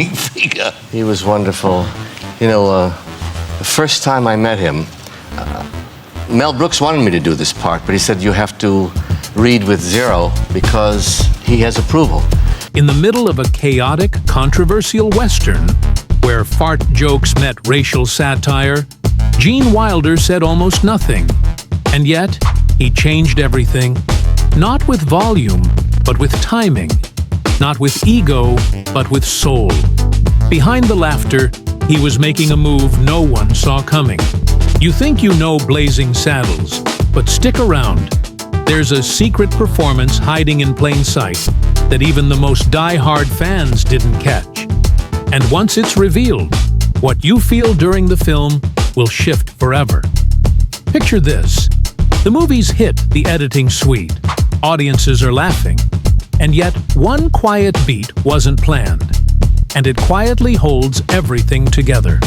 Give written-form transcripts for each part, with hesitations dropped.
figure. He was wonderful. You know, the first time I met him, Mel Brooks wanted me to do this part, but he said you have to read with zero because he has approval. In the middle of a chaotic, controversial Western, where fart jokes met racial satire, Gene Wilder said almost nothing. And yet, he changed everything, not with volume, but with timing. Not with ego, but with soul. Behind the laughter, he was making a move no one saw coming. You think you know Blazing Saddles, but stick around. There's a secret performance hiding in plain sight that even the most die-hard fans didn't catch. And once it's revealed, what you feel during the film will shift forever. Picture this. The movie's hit the editing suite. Audiences are laughing. And yet, one quiet beat wasn't planned. And it quietly holds everything together.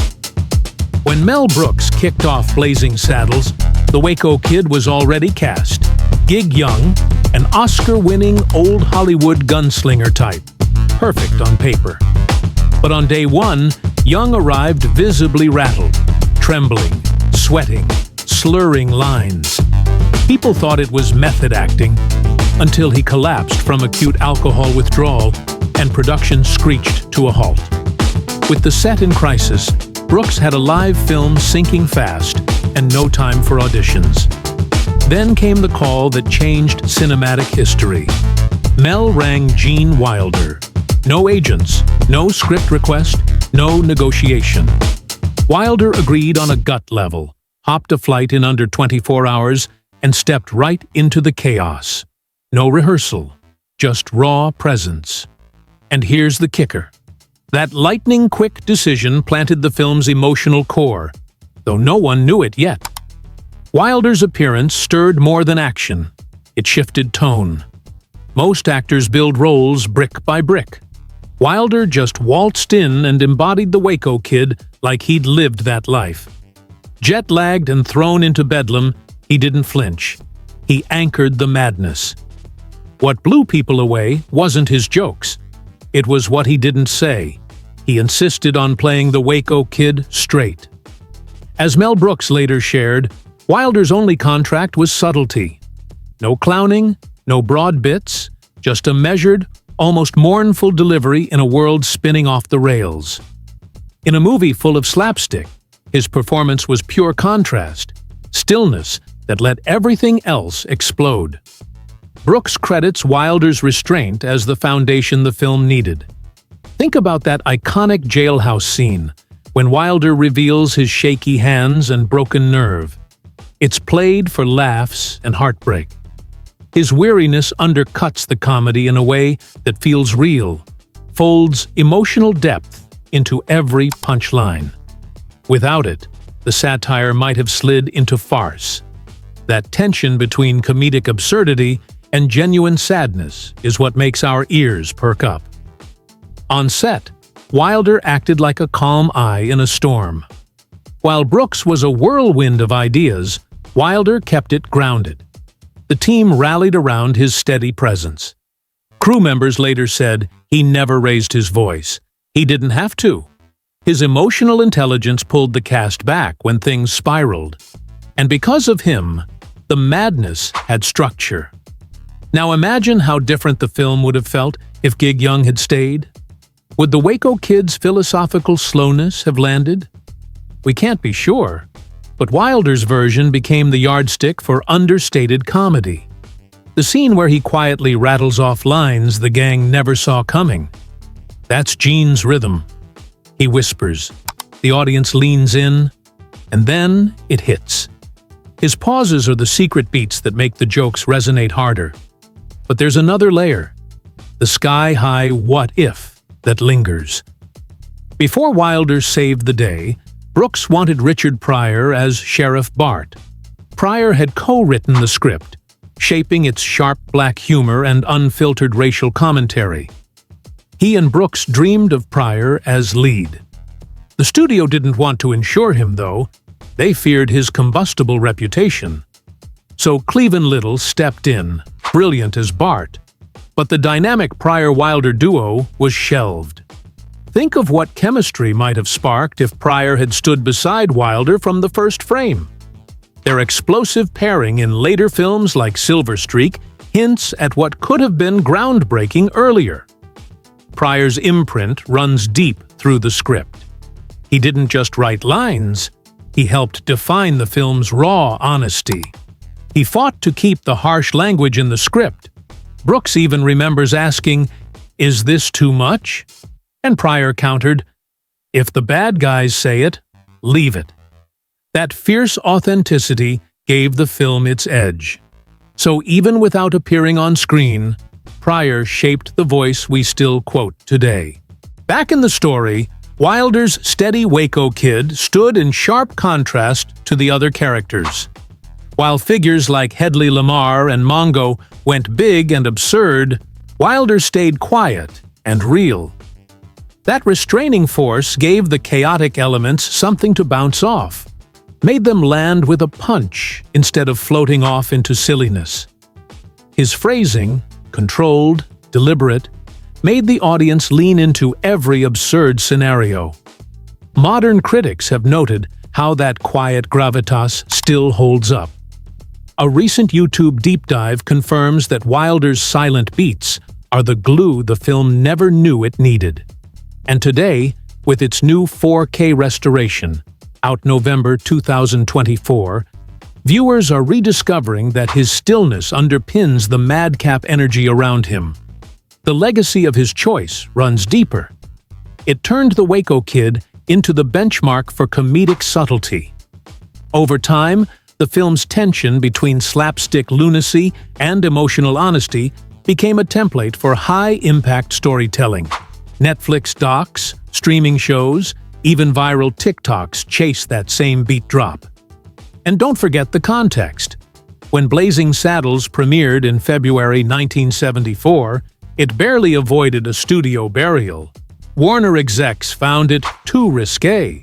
When Mel Brooks kicked off Blazing Saddles, the Waco Kid was already cast. Gig Young, an Oscar-winning old Hollywood gunslinger type. Perfect on paper. But on day one, Young arrived visibly rattled, trembling, sweating, slurring lines. People thought it was method acting, until he collapsed from acute alcohol withdrawal and production screeched to a halt. With the set in crisis, Brooks had a live film sinking fast and no time for auditions. Then came the call that changed cinematic history. Mel rang Gene Wilder. No agents, no script request, no negotiation. Wilder agreed on a gut level, hopped a flight in under 24 hours, and stepped right into the chaos. No rehearsal, just raw presence. And here's the kicker. That lightning-quick decision planted the film's emotional core, though no one knew it yet. Wilder's appearance stirred more than action. It shifted tone. Most actors build roles brick by brick. Wilder just waltzed in and embodied the Waco Kid like he'd lived that life. Jet-lagged and thrown into bedlam, he didn't flinch. He anchored the madness. What blew people away wasn't his jokes. It was what he didn't say. He insisted on playing the Waco Kid straight. As Mel Brooks later shared, Wilder's only contract was subtlety. No clowning, no broad bits, just a measured, almost mournful delivery in a world spinning off the rails. In a movie full of slapstick, his performance was pure contrast, stillness that let everything else explode. Brooks credits Wilder's restraint as the foundation the film needed. Think about that iconic jailhouse scene, when Wilder reveals his shaky hands and broken nerve. It's played for laughs and heartbreak. His weariness undercuts the comedy in a way that feels real, folds emotional depth into every punchline. Without it, the satire might have slid into farce. That tension between comedic absurdity and genuine sadness is what makes our ears perk up. On set, Wilder acted like a calm eye in a storm. While Brooks was a whirlwind of ideas, Wilder kept it grounded. The team rallied around his steady presence. Crew members later said he never raised his voice. He didn't have to. His emotional intelligence pulled the cast back when things spiraled. And because of him, the madness had structure. Now imagine how different the film would have felt if Gig Young had stayed. Would the Waco Kid's philosophical slowness have landed? We can't be sure, but Wilder's version became the yardstick for understated comedy. The scene where he quietly rattles off lines the gang never saw coming. That's Gene's rhythm. He whispers, the audience leans in, and then it hits. His pauses are the secret beats that make the jokes resonate harder. But there's another layer, the sky-high what if that lingers. Before Wilder saved the day, Brooks wanted Richard Pryor as Sheriff Bart. Pryor had co-written the script, shaping its sharp black humor and unfiltered racial commentary. He and Brooks dreamed of Pryor as lead. The studio didn't want to insure him, though. They feared his combustible reputation. So Cleavon Little stepped in, brilliant as Bart. But the dynamic Pryor-Wilder duo was shelved. Think of what chemistry might have sparked if Pryor had stood beside Wilder from the first frame. Their explosive pairing in later films like Silver Streak hints at what could have been groundbreaking earlier. Pryor's imprint runs deep through the script. He didn't just write lines, he helped define the film's raw honesty. He fought to keep the harsh language in the script. Brooks even remembers asking, "Is this too much?" And Pryor countered, "If the bad guys say it, leave it." That fierce authenticity gave the film its edge. So even without appearing on screen, Pryor shaped the voice we still quote today. Back in the story, Wilder's steady Waco Kid stood in sharp contrast to the other characters. While figures like Hedley Lamar and Mongo went big and absurd, Wilder stayed quiet and real. That restraining force gave the chaotic elements something to bounce off, made them land with a punch instead of floating off into silliness. His phrasing, controlled, deliberate, made the audience lean into every absurd scenario. Modern critics have noted how that quiet gravitas still holds up. A recent YouTube deep dive confirms that Wilder's silent beats are the glue the film never knew it needed. And today, with its new 4K restoration, out November 2024, viewers are rediscovering that his stillness underpins the madcap energy around him. The legacy of his choice runs deeper. It turned the Waco Kid into the benchmark for comedic subtlety. Over time, the film's tension between slapstick lunacy and emotional honesty became a template for high-impact storytelling. Netflix docs, streaming shows, even viral TikToks chase that same beat drop. And don't forget the context. When Blazing Saddles premiered in February 1974, it barely avoided a studio burial. Warner execs found it too risque.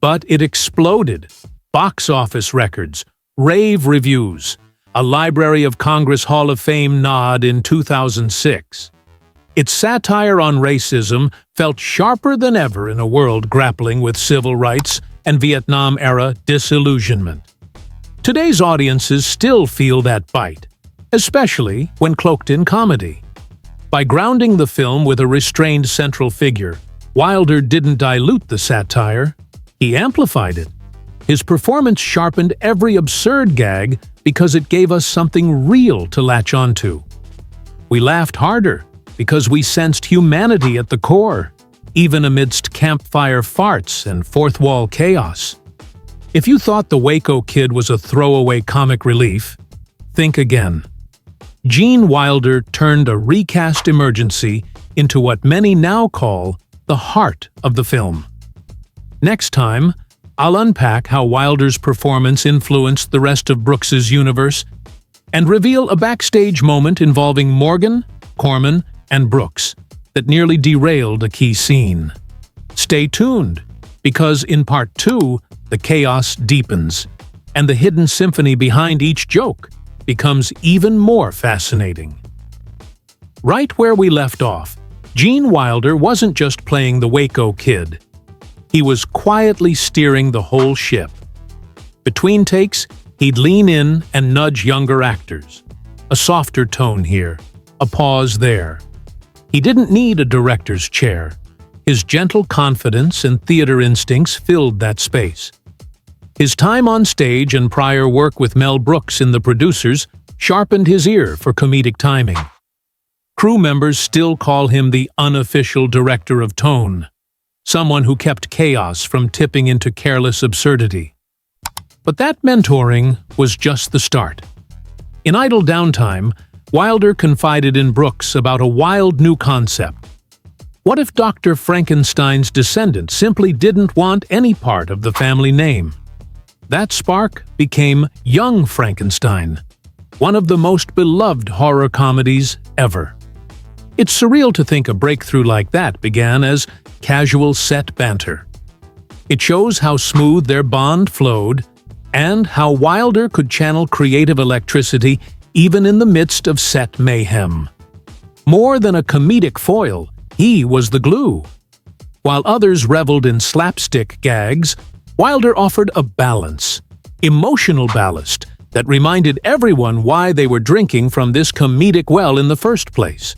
But it exploded. Box office records, rave reviews, a Library of Congress Hall of Fame nod in 2006. Its satire on racism felt sharper than ever in a world grappling with civil rights and Vietnam-era disillusionment. Today's audiences still feel that bite, especially when cloaked in comedy. By grounding the film with a restrained central figure, Wilder didn't dilute the satire, he amplified it. His performance sharpened every absurd gag because it gave us something real to latch onto. We laughed harder because we sensed humanity at the core, even amidst campfire farts and fourth-wall chaos. If you thought the Waco Kid was a throwaway comic relief, think again. Gene Wilder turned a recast emergency into what many now call the heart of the film. Next time, I'll unpack how Wilder's performance influenced the rest of Brooks's universe and reveal a backstage moment involving Morgan, Corman, and Brooks that nearly derailed a key scene. Stay tuned, because in Part 2, the chaos deepens, and the hidden symphony behind each joke becomes even more fascinating. Right where we left off, Gene Wilder wasn't just playing the Waco Kid. He was quietly steering the whole ship. Between takes, he'd lean in and nudge younger actors. A softer tone here, a pause there. He didn't need a director's chair. His gentle confidence and theater instincts filled that space. His time on stage and prior work with Mel Brooks in The Producers sharpened his ear for comedic timing. Crew members still call him the unofficial director of tone, someone who kept chaos from tipping into careless absurdity. But that mentoring was just the start. In Idle Downtime, Wilder confided in Brooks about a wild new concept. What if Dr. Frankenstein's descendant simply didn't want any part of the family name? That spark became Young Frankenstein, one of the most beloved horror comedies ever. It's surreal to think a breakthrough like that began as casual set banter. It shows how smooth their bond flowed and how Wilder could channel creative electricity even in the midst of set mayhem. More than a comedic foil, he was the glue. While others reveled in slapstick gags, Wilder offered a balance, emotional ballast, that reminded everyone why they were drinking from this comedic well in the first place.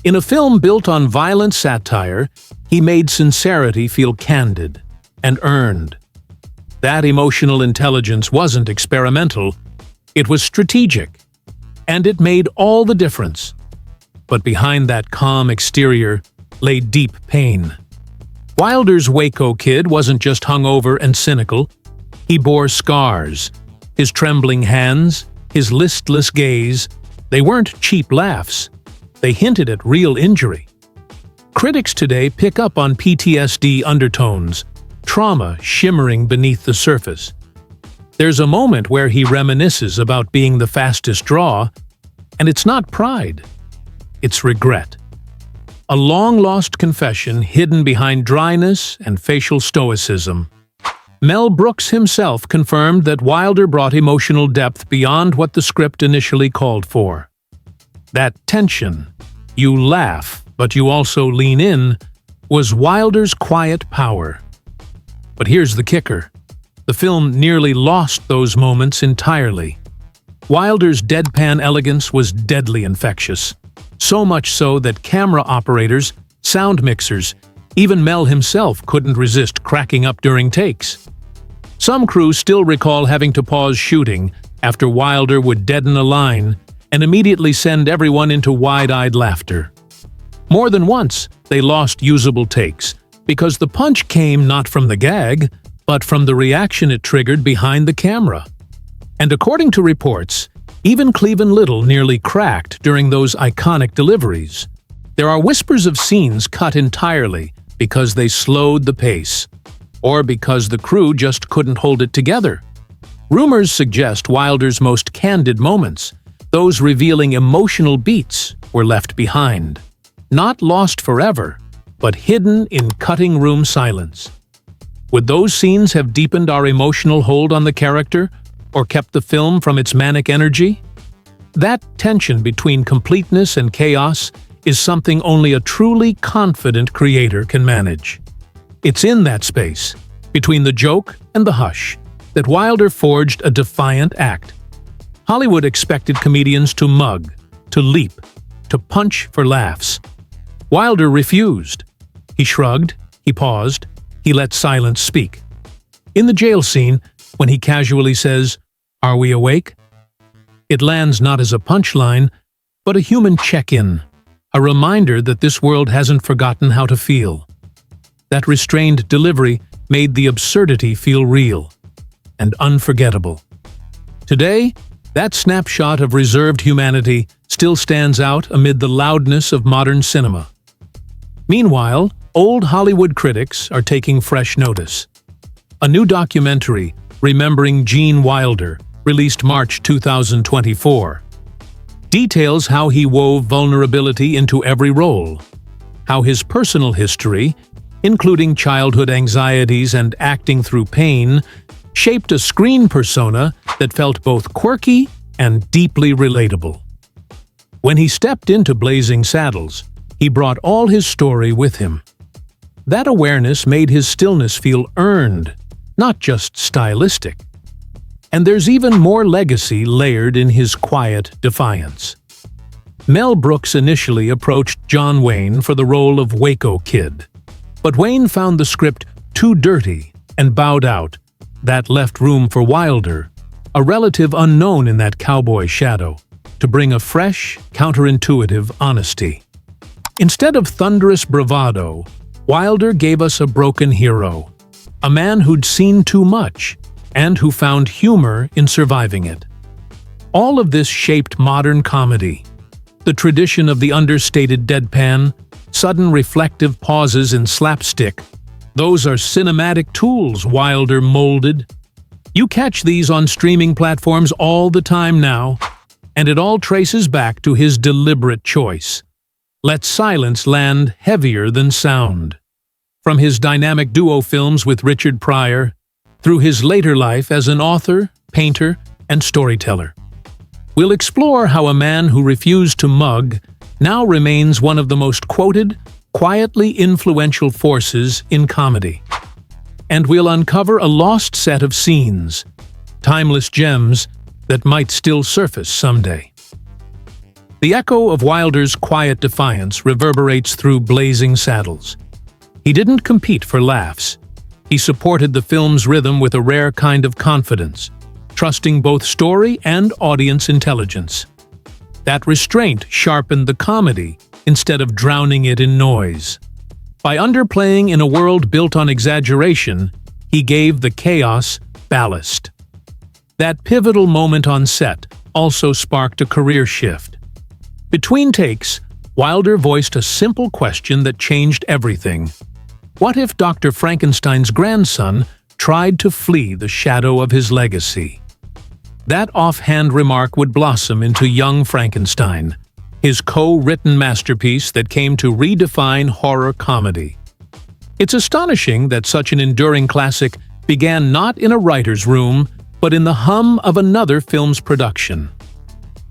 In a film built on violent satire, he made sincerity feel candid and earned. That emotional intelligence wasn't experimental, it was strategic, and it made all the difference. But behind that calm exterior lay deep pain. Wilder's Waco Kid wasn't just hungover and cynical. He bore scars. His trembling hands, his listless gaze, they weren't cheap laughs. They hinted at real injury. Critics today pick up on PTSD undertones, trauma shimmering beneath the surface. There's a moment where he reminisces about being the fastest draw, and it's not pride, it's regret. A long-lost confession hidden behind dryness and facial stoicism. Mel Brooks himself confirmed that Wilder brought emotional depth beyond what the script initially called for. That tension, you laugh, but you also lean in, was Wilder's quiet power. But here's the kicker. The film nearly lost those moments entirely. Wilder's deadpan elegance was deadly infectious. So much so that camera operators, sound mixers, even Mel himself couldn't resist cracking up during takes. Some crews still recall having to pause shooting after Wilder would deaden a line and immediately send everyone into wide-eyed laughter. More than once, they lost usable takes because the punch came not from the gag, but from the reaction it triggered behind the camera. And according to reports, even Cleavon Little nearly cracked during those iconic deliveries. There are whispers of scenes cut entirely because they slowed the pace, or because the crew just couldn't hold it together. Rumors suggest Wilder's most candid moments, those revealing emotional beats, were left behind. Not lost forever, but hidden in cutting room silence. Would those scenes have deepened our emotional hold on the character, or kept the film from its manic energy? That tension between completeness and chaos is something only a truly confident creator can manage. It's in that space, between the joke and the hush, that Wilder forged a defiant act. Hollywood expected comedians to mug, to leap, to punch for laughs. Wilder refused. He shrugged, he paused, he let silence speak. In the jail scene, when he casually says, "Are we awake?" it lands not as a punchline, but a human check-in, a reminder that this world hasn't forgotten how to feel. That restrained delivery made the absurdity feel real and unforgettable. Today, that snapshot of reserved humanity still stands out amid the loudness of modern cinema. Meanwhile, old Hollywood critics are taking fresh notice. A new documentary, Remembering Gene Wilder, released March 2024, details how he wove vulnerability into every role, how his personal history, including childhood anxieties and acting through pain, shaped a screen persona that felt both quirky and deeply relatable. When he stepped into Blazing Saddles, he brought all his story with him. That awareness made his stillness feel earned, not just stylistic. And there's even more legacy layered in his quiet defiance. Mel Brooks initially approached John Wayne for the role of Waco Kid, but Wayne found the script too dirty and bowed out. That left room for Wilder, a relative unknown in that cowboy shadow, to bring a fresh, counterintuitive honesty. Instead of thunderous bravado, Wilder gave us a broken hero, a man who'd seen too much, and who found humor in surviving it. All of this shaped modern comedy. The tradition of the understated deadpan, sudden reflective pauses in slapstick, those are cinematic tools Wilder molded. You catch these on streaming platforms all the time now, and it all traces back to his deliberate choice. Let silence land heavier than sound. From his dynamic duo films with Richard Pryor, through his later life as an author, painter, and storyteller. We'll explore how a man who refused to mug now remains one of the most quoted, quietly influential forces in comedy. And we'll uncover a lost set of scenes, timeless gems that might still surface someday. The echo of Wilder's quiet defiance reverberates through Blazing Saddles. He didn't compete for laughs. He supported the film's rhythm with a rare kind of confidence, trusting both story and audience intelligence. That restraint sharpened the comedy instead of drowning it in noise. By underplaying in a world built on exaggeration, he gave the chaos ballast. That pivotal moment on set also sparked a career shift. Between takes, Wilder voiced a simple question that changed everything. What if Dr. Frankenstein's grandson tried to flee the shadow of his legacy? That offhand remark would blossom into Young Frankenstein, his co-written masterpiece that came to redefine horror comedy. It's astonishing that such an enduring classic began not in a writer's room, but in the hum of another film's production.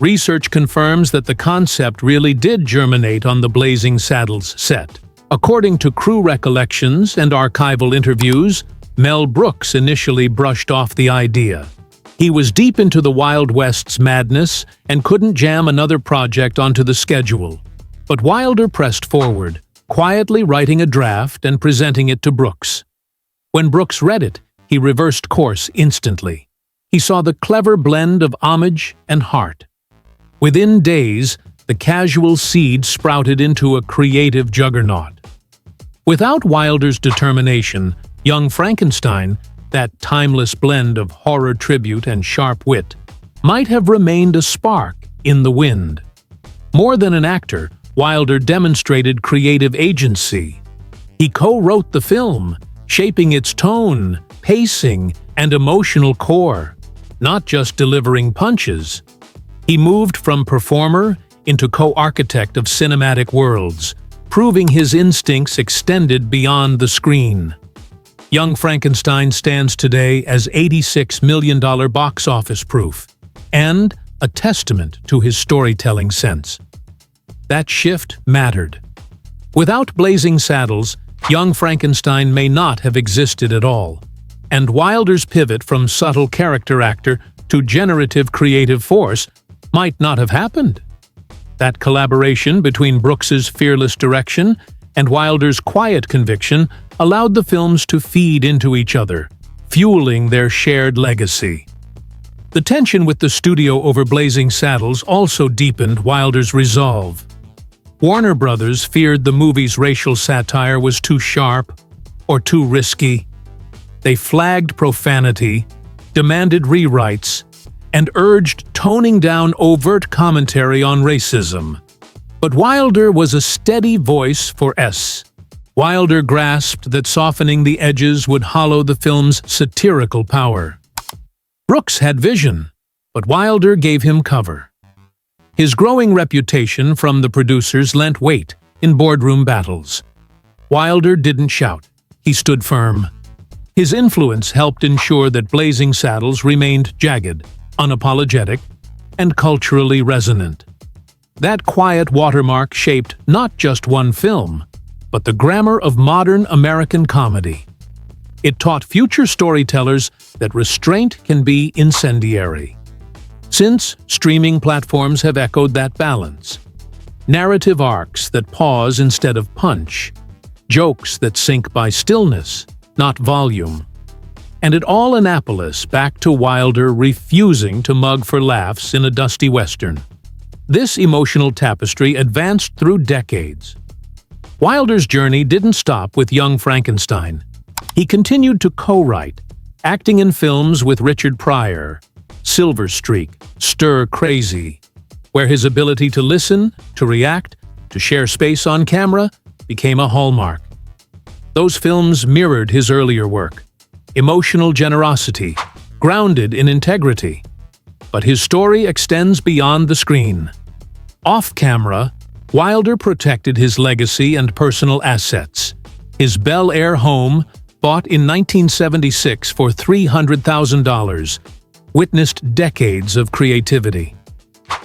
Research confirms that the concept really did germinate on the Blazing Saddles set. According to crew recollections and archival interviews, Mel Brooks initially brushed off the idea. He was deep into the Wild West's madness and couldn't jam another project onto the schedule. But Wilder pressed forward, quietly writing a draft and presenting it to Brooks. When Brooks read it, he reversed course instantly. He saw the clever blend of homage and heart. Within days, the casual seed sprouted into a creative juggernaut. Without Wilder's determination, Young Frankenstein, that timeless blend of horror tribute and sharp wit, might have remained a spark in the wind. More than an actor, Wilder demonstrated creative agency. He co-wrote the film, shaping its tone, pacing, and emotional core, not just delivering punches. He moved from performer into co-architect of cinematic worlds, proving his instincts extended beyond the screen. Young Frankenstein stands today as $86 million box office proof, and a testament to his storytelling sense. That shift mattered. Without Blazing Saddles, Young Frankenstein may not have existed at all, and Wilder's pivot from subtle character actor to generative creative force might not have happened. That collaboration between Brooks's fearless direction and Wilder's quiet conviction allowed the films to feed into each other, fueling their shared legacy. The tension with the studio over Blazing Saddles also deepened Wilder's resolve. Warner Brothers feared the movie's racial satire was too sharp or too risky. They flagged profanity, demanded rewrites, and urged toning down overt commentary on racism. But Wilder was a steady voice for S. Wilder grasped that softening the edges would hollow the film's satirical power. Brooks had vision, but Wilder gave him cover. His growing reputation from the producers lent weight in boardroom battles. Wilder didn't shout, he stood firm. His influence helped ensure that Blazing Saddles remained jagged, unapologetic, and culturally resonant. That quiet watermark shaped not just one film, but the grammar of modern American comedy. It taught future storytellers that restraint can be incendiary. Since, streaming platforms have echoed that balance. Narrative arcs that pause instead of punch, jokes that sink by stillness, not volume. And it all Annapolis back to Wilder refusing to mug for laughs in a dusty western. This emotional tapestry advanced through decades. Wilder's journey didn't stop with Young Frankenstein. He continued to co-write, acting in films with Richard Pryor, Silver Streak, Stir Crazy, where his ability to listen, to react, to share space on camera became a hallmark. Those films mirrored his earlier work. Emotional generosity, grounded in integrity. But his story extends beyond the screen. Off-camera, Wilder protected his legacy and personal assets. His Bel Air home, bought in 1976 for $300,000, witnessed decades of creativity.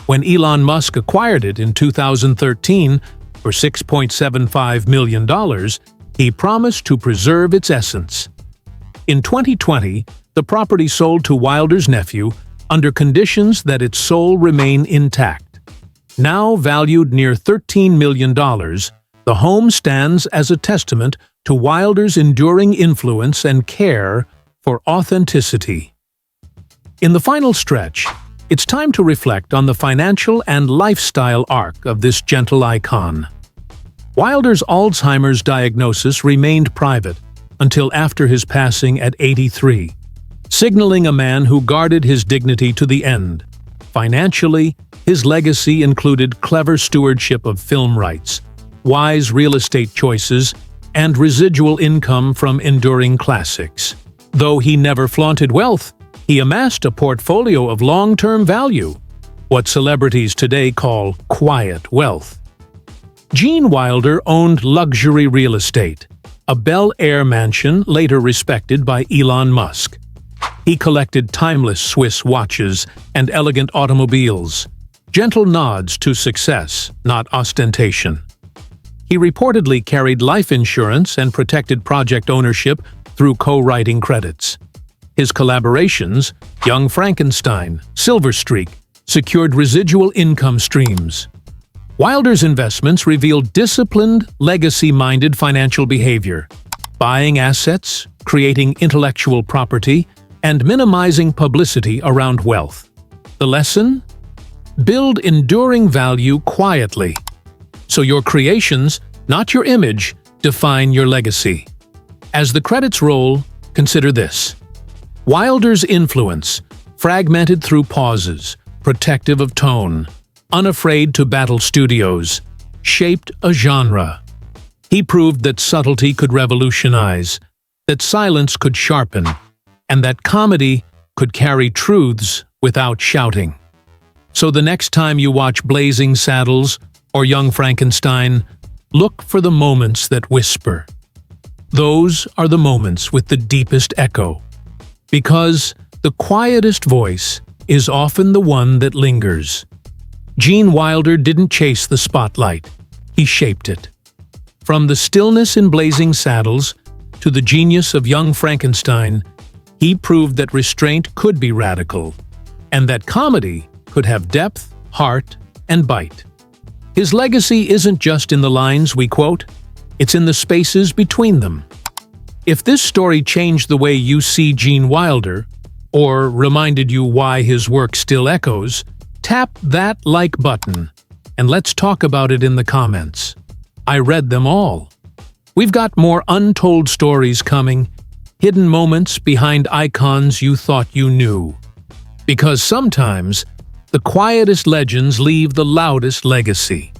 When Elon Musk acquired it in 2013, For $6.75 million, he promised to preserve its essence. In 2020, the property sold to Wilder's nephew under conditions that its soul remain intact. Now valued near $13 million, the home stands as a testament to Wilder's enduring influence and care for authenticity. In the final stretch, it's time to reflect on the financial and lifestyle arc of this gentle icon. Wilder's Alzheimer's diagnosis remained private until after his passing at 83, signaling a man who guarded his dignity to the end. Financially, his legacy included clever stewardship of film rights, wise real estate choices, and residual income from enduring classics. Though he never flaunted wealth, he amassed a portfolio of long-term value, what celebrities today call quiet wealth. Gene Wilder owned luxury real estate, a Bel Air mansion later respected by Elon Musk. He collected timeless Swiss watches and elegant automobiles, gentle nods to success, not ostentation. He reportedly carried life insurance and protected project ownership through co-writing credits. His collaborations, Young Frankenstein, Silver Streak, secured residual income streams. Wilder's investments revealed disciplined, legacy-minded financial behavior, buying assets, creating intellectual property, and minimizing publicity around wealth. The lesson? Build enduring value quietly, so your creations, not your image, define your legacy. As the credits roll, consider this. Wilder's influence, fragmented through pauses, protective of tone, unafraid to battle studios, shaped a genre. He proved that subtlety could revolutionize, that silence could sharpen, and that comedy could carry truths without shouting. So the next time you watch Blazing Saddles or Young Frankenstein, look for the moments that whisper. Those are the moments with the deepest echo, because the quietest voice is often the one that lingers. Gene Wilder didn't chase the spotlight, he shaped it. From the stillness in Blazing Saddles to the genius of Young Frankenstein, he proved that restraint could be radical, and that comedy could have depth, heart, and bite. His legacy isn't just in the lines we quote, it's in the spaces between them. If this story changed the way you see Gene Wilder, or reminded you why his work still echoes, tap that like button, and let's talk about it in the comments. I read them all. We've got more untold stories coming, hidden moments behind icons you thought you knew. Because sometimes, the quietest legends leave the loudest legacy.